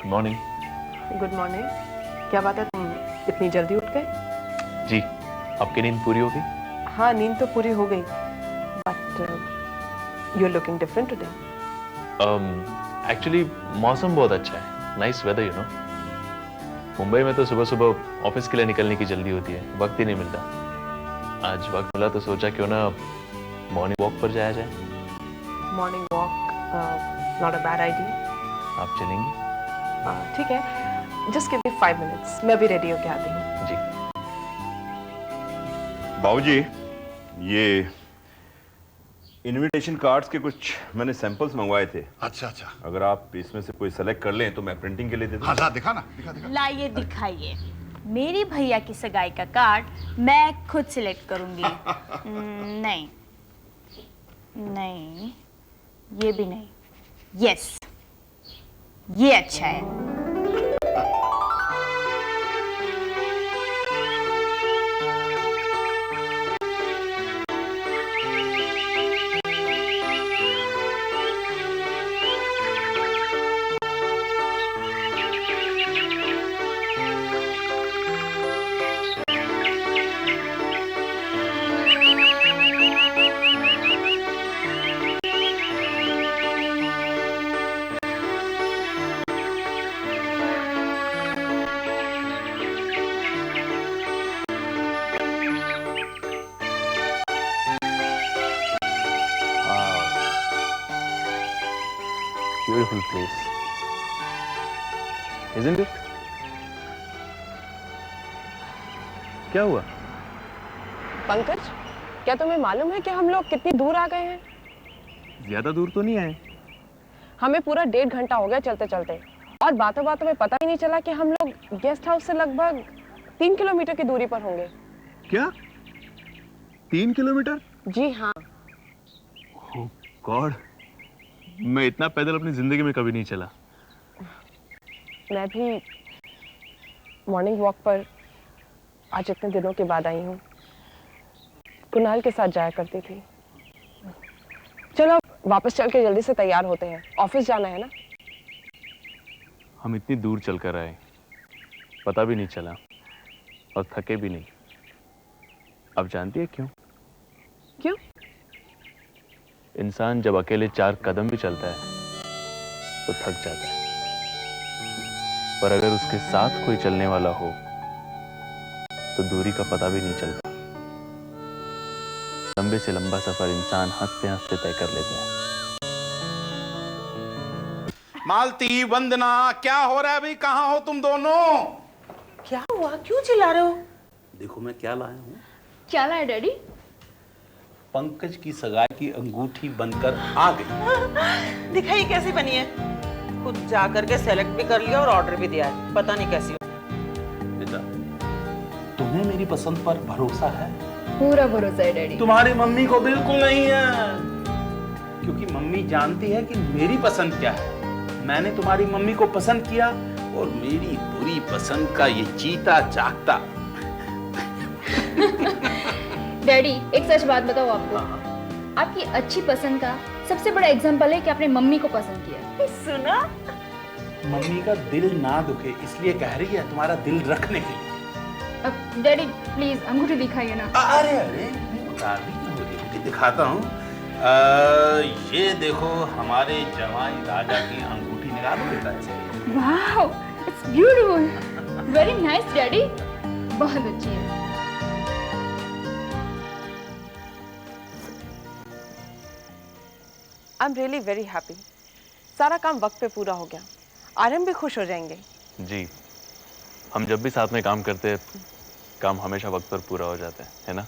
Morning. Good morning. क्या बात है, तुम इतनी जल्दी उठ गए? जी, आपकी नींद पूरी हो गई? हाँ, नींद तो पूरी हो गई, but you are looking different today. Actually मौसम बहुत अच्छा है, nice weather you know. Mumbai में तो सुबह सुबह ऑफिस के लिए निकलने की जल्दी होती है, वक्त ही नहीं मिलता। आज वक्त मिला तो सोचा क्यों ना मॉर्निंग वॉक पर जाया जाए। Morning walk not a bad idea. आप चलेंगी? ठीक है, जस्ट गिव मी 5 मिनट्स, मैं अभी रेडी होके आती हूँ। जी। बाबूजी, ये इनविटेशन कार्ड्स के कुछ मैंने सैंपल्स मंगवाए थे। अच्छा अच्छा, अगर आप इसमें से कोई सेलेक्ट कर लें तो मैं प्रिंटिंग के लिए दे दूं। हाँ दिखा ना, दिखा दिखा। लाइए दिखाइए। मेरी भैया की सगाई का कार्ड मैं खुद सिलेक्ट करूंगी। नहीं नहीं, ये भी नहीं। यस, ये अच्छा है। Beautiful place, isn't it? क्या हुआ? पंकज, क्या तुम्हें मालूम है कि हम लोग कितनी दूर आ गए हैं? ज्यादा दूर तो नहीं आए। हमें पूरा 1.5 घंटा हो गया चलते चलते, और बातों बातों में पता ही नहीं चला कि हम लोग गेस्ट हाउस से लगभग 3 किलोमीटर की दूरी पर होंगे। क्या 3 किलोमीटर? जी हाँ। ओह गॉड, मैं इतना पैदल अपनी जिंदगी में कभी नहीं चला। मैं भी मॉर्निंग वॉक पर आज इतने दिनों के बाद आई हूँ। कुणाल के साथ जाया करती थी। चलो वापस चल के जल्दी से तैयार होते हैं, ऑफिस जाना है ना। हम इतनी दूर चलकर आए, पता भी नहीं चला और थके भी नहीं। अब जानती है क्यों? क्यों? इंसान जब अकेले 4 कदम भी चलता है तो थक जाता है, पर अगर उसके साथ कोई चलने वाला हो तो दूरी का पता भी नहीं चलता। लंबे से लंबा सफर इंसान हंसते हंसते तय कर लेता है। मालती, वंदना, क्या हो रहा है भाई? कहाँ हो तुम दोनों? क्या हुआ, क्यों चिल्ला रहे हो? देखो मैं क्या लाया हूँ। क्या लाया डैडी? पंकज की सगाई की अंगूठी बनकर आ गई। दिखाइए कैसी बनी है। खुद जा करके सेलेक्ट भी कर लिया और ऑर्डर भी दिया है, पता नहीं कैसी हो। बेटा, तुम्हें मेरी पसंद पर भरोसा है? पूरा भरोसा है डैडी। तुम्हारी मम्मी को बिल्कुल नहीं है, क्योंकि मम्मी जानती है कि मेरी पसंद क्या है। मैंने तुम्हारी मम्मी को पसंद किया और मेरी बुरी पसंद का ये चीता जागता। डैडी, एक सच बात बताओ आपको। आपकी अच्छी पसंद का सबसे बड़ा एग्जांपल है कि आपने मम्मी को पसंद किया। सुना? मम्मी का दिल ना दुखे इसलिए कह रही है, तुम्हारा दिल रखने के लिए। अब डैडी प्लीज अंगूठी दिखाइए ना। अरे अरे, दिखाता हूँ। ये देखो, हमारे जवाई राजा की अंगूठी निकालो बेटा ऐसे। Wow, it's beautiful, very nice daddy, बहुत अच्छी है। I am really very happy. सारा काम वक्त पे पूरा हो गया। आर्यन भी खुश हो जाएंगे। जी, हम जब भी साथ में काम करते हैं, काम हमेशा वक्त पर पूरा हो जाता है ना?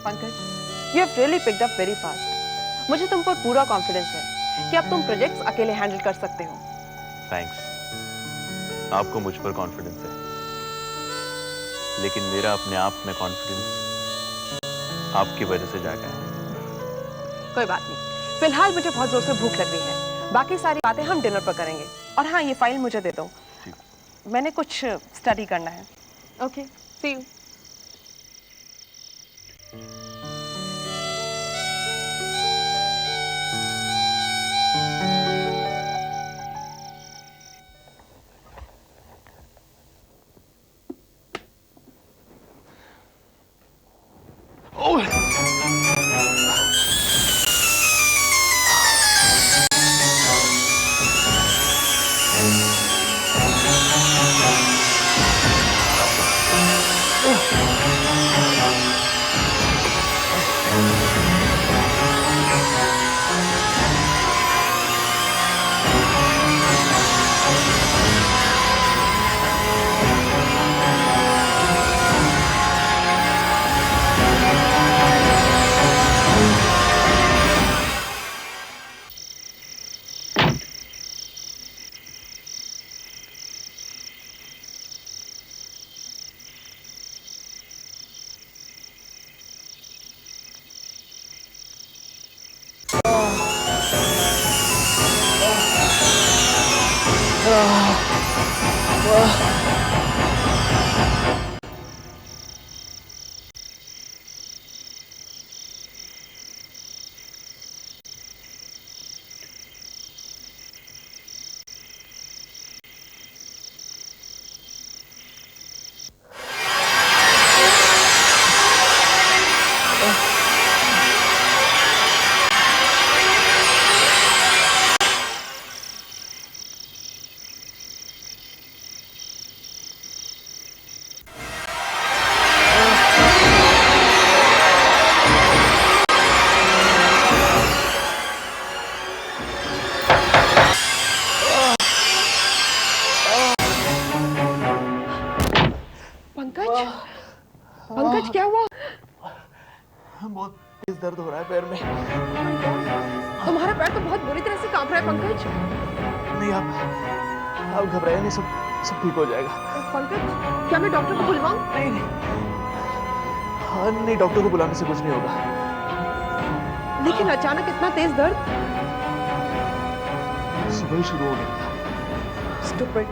Pankaj, you have really picked up very fast. मुझे तुम पर पूरा कॉन्फिडेंस है कि अब तुम प्रोजेक्ट्स अकेले हैंडल कर सकते हो। थैंक्स, आपको मुझ पर कॉन्फिडेंस है, लेकिन मेरा अपने आप में कॉन्फिडेंस आपकी वजह से जागा है। कोई बात नहीं, फिलहाल मुझे बहुत जोर से भूख लग रही है। बाकी सारी बातें हम डिनर पर करेंगे। और हाँ, ये फाइल मुझे दे दो, मैंने कुछ स्टडी करना है। Okay, see you. Pankaj, Pankaj क्या हुआ? बहुत तेज दर्द हो रहा है पैर में। तुम्हारा पैर तो बहुत बुरी तरह से कांप रहा है पंकज। नहीं, आप घबराइए नहीं, सब ठीक हो जाएगा। पंकज, क्या मैं डॉक्टर को बुलवाऊं? नहीं नहीं, हाँ नहीं, डॉक्टर को बुलाने से कुछ नहीं होगा। लेकिन अचानक इतना तेज दर्द? सुबह ही शुरू हो गया। स्टूपिड,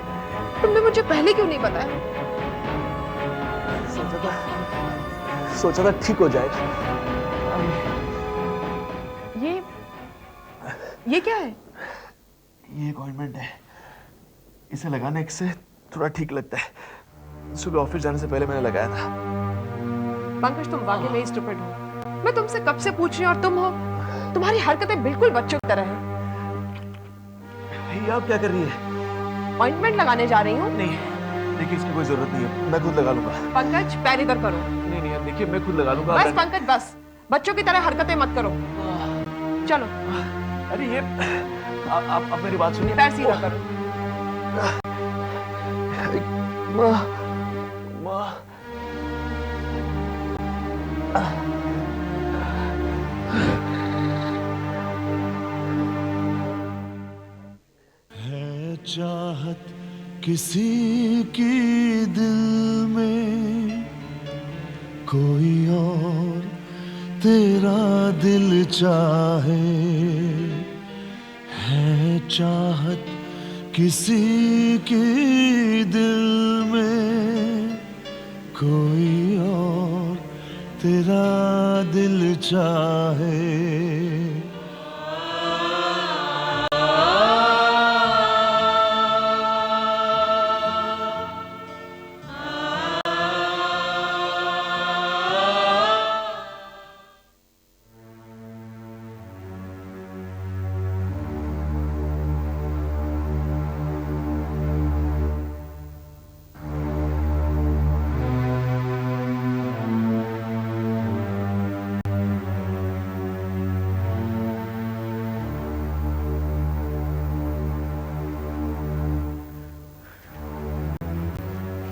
तुमने मुझे पहले क्यों नहीं बताया? सोचा था ठीक हो जाएगा। ये क्या है? ये एक ऑइंटमेंट है, इसे लगाने से थोड़ा ठीक लगता है। सुबह ऑफिस जाने से पहले मैंने लगाया था। पंकज, तुम वाकई में स्टूपिड हो। मैं तुमसे कब से पूछ रही हूँ और तुम हो, तुम्हारी हरकतें बिल्कुल बच्चों की तरह हैं। ये आप क्या कर रही है? ऑइंटमेंट लगाने जा रही हूँ। नहीं, देखिए इसकी कोई जरूरत नहीं है, मैं खुद लगा लूंगा। पंकज, पैर इधर करो। नहीं नहीं, देखिए मैं खुद लगा लूंगा। बस पंकज बस, बच्चों की तरह हरकतें मत करो। चलो। अरे ये आप मेरी बात सुनिए। पैर सीधा करो। माँ, माँ। है चाहत किसी की दिल में, कोई और तेरा दिल चाहे। है चाहत किसी की दिल में, कोई और तेरा दिल चाहे।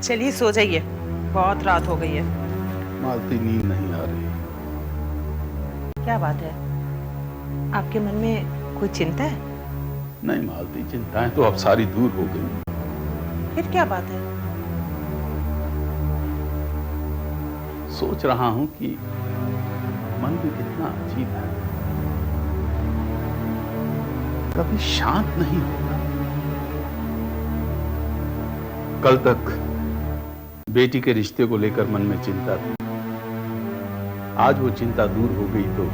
चलिए सो जाइए, बहुत रात हो गई है। मालती, नींद नहीं आ रही। क्या बात है, आपके मन में कोई चिंता है? नहीं मालती, चिंताएं तो अब सारी दूर हो गई। फिर क्या बात है? सोच रहा हूं कि मन भी कितना अजीब है, कभी शांत नहीं होता। कल तक बेटी के रिश्ते को लेकर मन में चिंता थी, आज वो चिंता दूर हो गई तो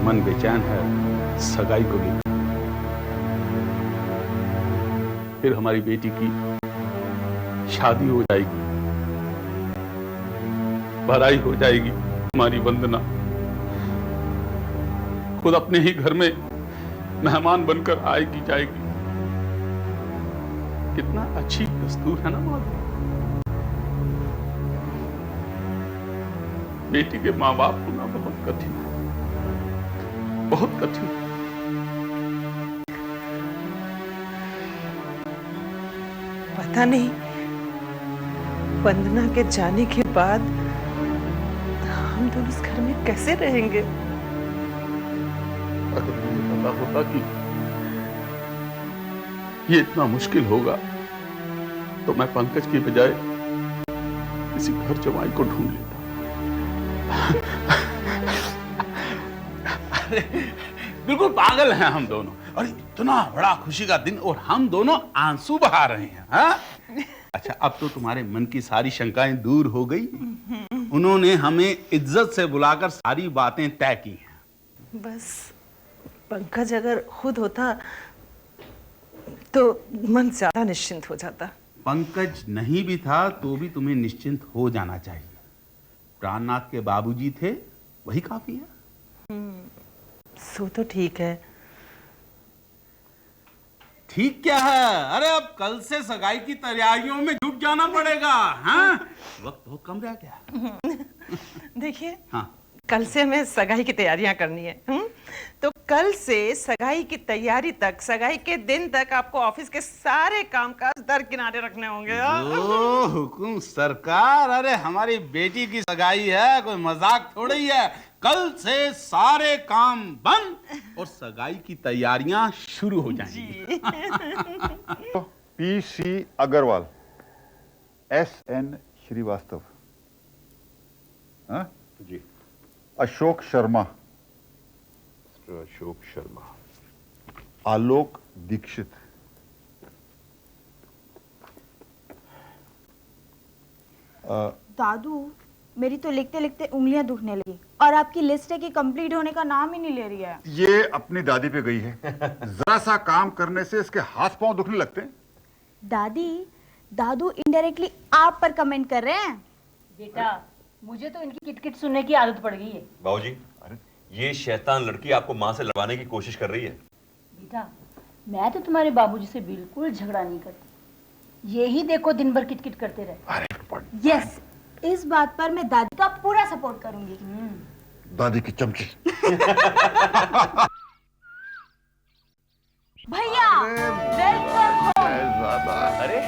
मन बेचैन है सगाई को लेकर। फिर हमारी बेटी की शादी हो जाएगी, भराई हो जाएगी। हमारी वंदना खुद अपने ही घर में मेहमान बनकर आएगी जाएगी। कितना अच्छी दस्तूर है ना माधव। बेटी के माँ बाप होना बहुत कठिन है, बहुत कठिन। पता नहीं वंदना के जाने के बाद हम दोनों इस घर में कैसे रहेंगे। अगर मुझे पता होता कि ये इतना मुश्किल होगा तो मैं पंकज की बजाय किसी घर जमाई को ढूंढ लेता। अरे बिल्कुल पागल हैं हम दोनों। और इतना बड़ा खुशी का दिन और हम दोनों आंसू बहा रहे हैं। हाँ? अच्छा, अब तो तुम्हारे मन की सारी शंकाएं दूर हो गई। उन्होंने हमें इज्जत से बुलाकर सारी बातें तय की हैं। बस पंकज अगर खुद होता तो मन ज्यादा निश्चिंत हो जाता। पंकज नहीं भी था तो भी तुम्हें निश्चिंत हो जाना चाहिए। प्राणनाथ के बाबूजी थे, वही काफी है। सो तो ठीक है। ठीक क्या है? अरे अब कल से सगाई की तैयारियों में जुट जाना पड़ेगा। हाँ? वक्त बहुत कम रह गया। देखिए, हाँ, कल से हमें सगाई की तैयारियां करनी है। तो कल से सगाई की तैयारी तक, सगाई के दिन तक आपको ऑफिस के सारे कामकाज दरकिनारे रखने होंगे। ओ हुकुम सरकार। अरे हमारी बेटी की सगाई है, कोई मजाक थोड़ी है। कल से सारे काम बंद और सगाई की तैयारियां शुरू हो जाएंगी। पीसी अग्रवाल, एसएन श्रीवास्तव, हाँ? जी। अशोक शर्मा, अशोक शर्मा, आलोक दीक्षित, दादू मेरी तो लिखते लिखते उंगलियां दुखने लगी और आपकी लिस्ट है कि कंप्लीट होने का नाम ही नहीं ले रही है। ये अपनी दादी पे गई है। जरा सा काम करने से इसके हाथ पांव दुखने लगते हैं। दादी, दादू इनडायरेक्टली आप पर कमेंट कर रहे हैं। बेटा, मुझे तो इनकी किटकिट सुनने की आदत पड़ गई है। बाबूजी, ये शैतान लड़की आपको माँ से लड़वाने की कोशिश कर रही है। बेटा, मैं तो तुम्हारे बाबूजी से बिल्कुल झगड़ा नहीं करती। यही देखो दिन भर किटकिट करते रहे। यस, इस बात पर मैं दादी का पूरा सपोर्ट करूंगी। दादी की चमची। भैया, वेलकम होम। अरे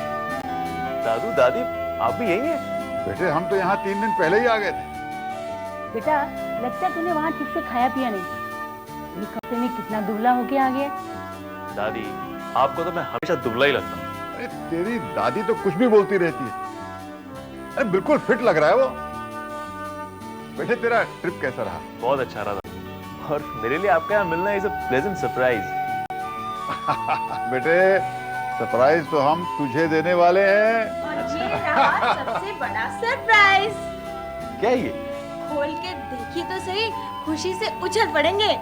दादू दादी, आप भी यही हैं? बेटे, हम तो यहाँ 3 दिन पहले ही आ गए थे। बेटा, लगता है तूने वहाँ ठीक से खाया पिया नहीं। एक हफ्ते में कितना दुबला होके आ गया। दादी, आपको तो मैं हमेशा दुबला ही लगता हूँ। अरे तेरी दादी तो कुछ भी बोलती रहती है। अरे बिल्कुल फिट लग रहा है वो। बेटे, तेरा ट्रिप कैसा रहा? बहुत अच्छा रहा दादू। और मेरे लिए आपका यहाँ मिलना इज अ प्लेजेंट सरप्राइज। बेटे, सरप्राइज तो हम तुझे देने वाले हैं। और ये रहा सबसे बड़ा सरप्राइज। क्या ये? खोल के देखी तो सही, खुशी से उछल पड़ेंगे।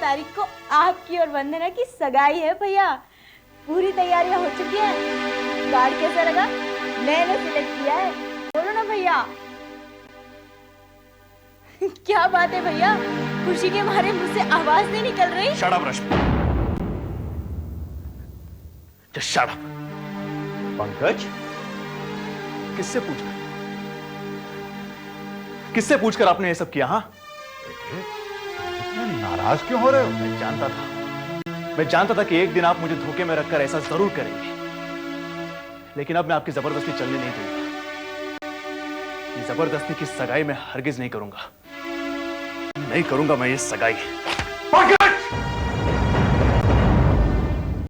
तारीख को आपकी और वंदना की सगाई है भैया। पूरी तैयारियां हो चुकी हैं। कार्ड कैसा लगा? मैंने सिलेक्ट किया है। बोलो ना भैया। क्या बात है भैया, खुशी के मारे मुंह से आवाज नहीं निकल रही। Shut up, रश्मि। Just shut up। पंकज, किससे पूछकर आपने ये सब किया? हाँ, नाराज क्यों हो रहे हो? मैं जानता था कि एक दिन आप मुझे धोखे में रखकर ऐसा जरूर करेंगे, लेकिन अब मैं आपकी जबरदस्ती चलने नहीं दूंगा। ये जबरदस्ती की सगाई मैं हरगिज नहीं करूंगा। नहीं करूंगा मैं ये सगाई।